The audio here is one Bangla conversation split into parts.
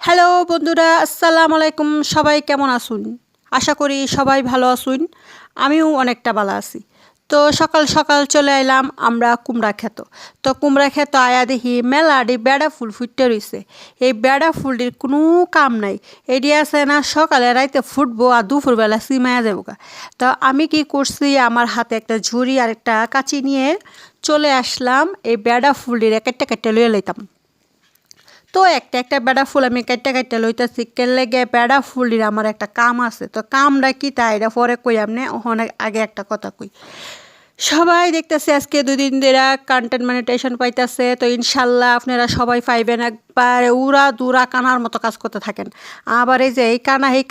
হ্যালো বন্ধুরা, আসসালামু আলাইকুম। সবাই কেমন আছুন? আশা করি সবাই ভালো আছুন। আমিও অনেকটা ভালো আছি। তো সকাল সকাল চলে এলাম আমরা কুমড়া ক্ষেত। তো কুমড়া ক্ষেত আয়া দেখি মেলাডি বেড়া ফুল ফুটতে রইছে। এই বেড়া ফুলটির কোনো কাম নাই। এটি আছে না সকালে রাইতে ফুটবো আর দুপুরবেলা সিমায়া যাবো গা। তো আমি কি করছি, আমার হাতে একটা ঝুড়ি আর একটা কাঁচি নিয়ে চলে আসলাম এই বেড়া ফুলটির কেটে কেটে লইয়ে লইতাম। তো একটা একটা বেড়া ফুল আমি কাটতে কাটতে লইতেছি, লেগে বেড়া ফুলির আমার একটা কাম আছে। তো কামটা কি তা এটা পরে কই, আপনি অনেক আগে একটা কথা কই। সবাই দেখতেছে আজকে 2 দিন ধরে কন্টেন্ট মনিটাইজেশন পাইতেছে। তো ইনশাল্লাহ আপনারা সবাই পাইবেন। একবার উড়া দুরা কানার মতো কাজ করতে থাকেন। আবার এই যে এই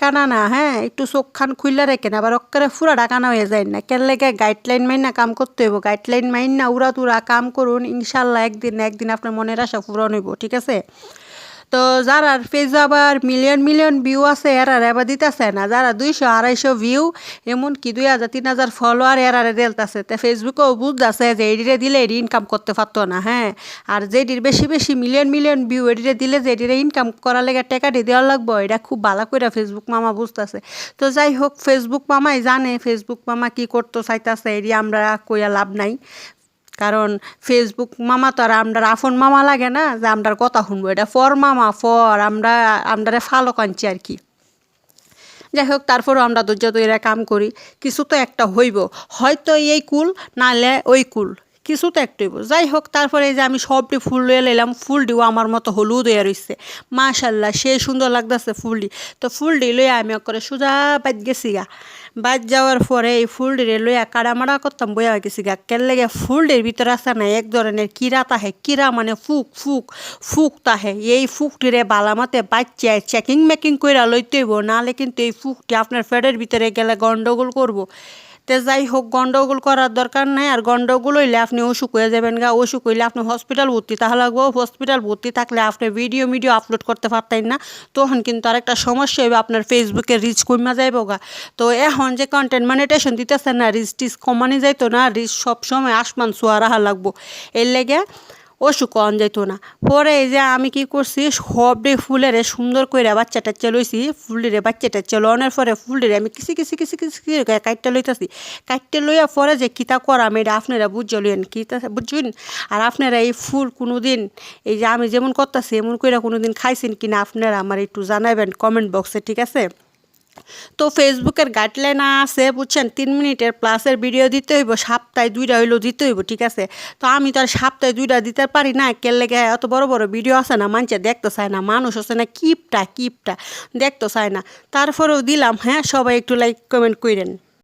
কানা না, হ্যাঁ, একটু চোখ খান খুললে রেখেন, আবার অক্কারে ফুরাটা কানা হয়ে যায় না। কেন লেগে গাইডলাইন মাইন না কাম করতে হইব। গাইডলাইন মাইন না উড়া দুরা কাম করুন, ইনশাল্লাহ একদিন না একদিন আপনার মনের আশা পূরণ হইব, ঠিক আছে? তো যারা পেজে আবার মিলিয়ন মিলিয়ন ভিউ আছে এরা এবার দিতেছে না। যারা 200-250 ভিউ, এমনকি 2000-3000 ফলোয়ার এরারে দেলতেছে। তো ফেসবুকেও বুঝতেছে যে এডিরে দিলে এডি ইনকাম করতে পারতো না, হ্যাঁ। আর যেটির বেশি বেশি মিলিয়ন মিলিয়ন ভিউ এডিরে দিলে যে এডিরে ইনকাম করার লেগে টাকাটি দেওয়ার লাগবো, এটা খুব ভালো করে ফেসবুক মামা বুঝতেছে। তো যাই হোক, ফেসবুক মামাই জানে ফেসবুক মামা কি করতে চাইতেছে, এডি আমরা কইয়া লাভ নাই। কারণ ফেসবুক মামা তো আর আমরা আফন মামা লাগে না যে আমরার কথা শুনবো। এটা ফর মামা, ফর আমরারে ফালো কাঞ্চি আর কি। যাই হোক, তারপরও আমরা ধৈর্য ধরে কাম করি। কিছু তো একটা হইব, হয়তো এই কুল নাহলে ওই কুল, কিছু তো একটা হইব। যাই হোক, তারপরে এই যে আমি সবটি ফুল লয়ে লাইলাম। ফুলটিও আমার মতো হলুদ হয়ে রইছে, মাশাল্লাহ সে সুন্দর লাগতেছে ফুলটি। তো ফুলটি লইয়া আমি করে সোজা বাদ গেছি গা। বাদ যাওয়ার পরে এই ফুলটিরে লইয়া কাড়ামাড়া করতাম, বইয়া গেছি গা। কেন লেগে ফুলটির ভিতরে আছে না এক ধরনের কিরা তাহে। কিরা মানে ফুক ফুক ফুক তাহে। এই ফুকটিরে বালামাতে বাচ্চায় চেকিং মেকিং কইরা লইতে হইব, নাহলে কিন্তু এই ফুকটি আপনার পেটের ভিতরে গেলে গন্ডগোল করব। তো যাই হোক, গন্ডগোল করার দরকার নাই। আর গন্ডগোল হইলে আপনি অসুখ হয়ে যাবেন গা। অসুখ হইলে আপনি হসপিটাল ভর্তি তাহলে লাগবো। হসপিটাল ভর্তি থাকলে আপনি ভিডিও আপলোড করতে পারতেন না। তখন কিন্তু আরেকটা সমস্যা হইবে, আপনার ফেসবুকে রিচ কমা যাইব গা। তো এখন যে কন্টেন্ট মনিটাইজেশন দিতেছে না, রিচ টিচ কমানি যাইতো না। রিচ সবসময় আসমান ছোঁয়া রাখা লাগবো। এর লেগে অসুখ কন যাইতো না। পরে এই যে আমি কি করছি, সবডে ফুলেরে সুন্দর করে বাচ্চা টাচ্চা লইছি। ফুলটিরে বাচ্চা টাচ্চা লওয়ানোর পরে ফুলটিরে আমি কিসি কাইটটা লইতাছি। কাইটটা লইয়া পরে যে কিতা করাম এটা আপনারা বুঝে লইয়েন, কিতা বুঝছেন। আর আপনারা এই ফুল কোনো দিন, এই যে আমি যেমন করতেছি এমন করে কোনো দিন খাইছেন কিনা আপনারা আমার একটু জানাবেন কমেন্ট বক্সে, ঠিক আছে? তো ফেসবুকের গাইডলাইন আছে বুঝছেন, 3 মিনিটের প্লাসের ভিডিও দিতে হইব, সপ্তাহে 2টা হইলেও দিতে হইব, ঠিক আছে? তো আমি তো আর সপ্তাহে 2টা দিতে পারি না। কেন লেগে এত বড় বড় ভিডিও আছে না, মানুষে দেখতে চায় না। মানুষ আছে না কিপটা দেখতে চায় না। তারপরেও দিলাম, হ্যাঁ, সবাই একটু লাইক কমেন্ট করেন।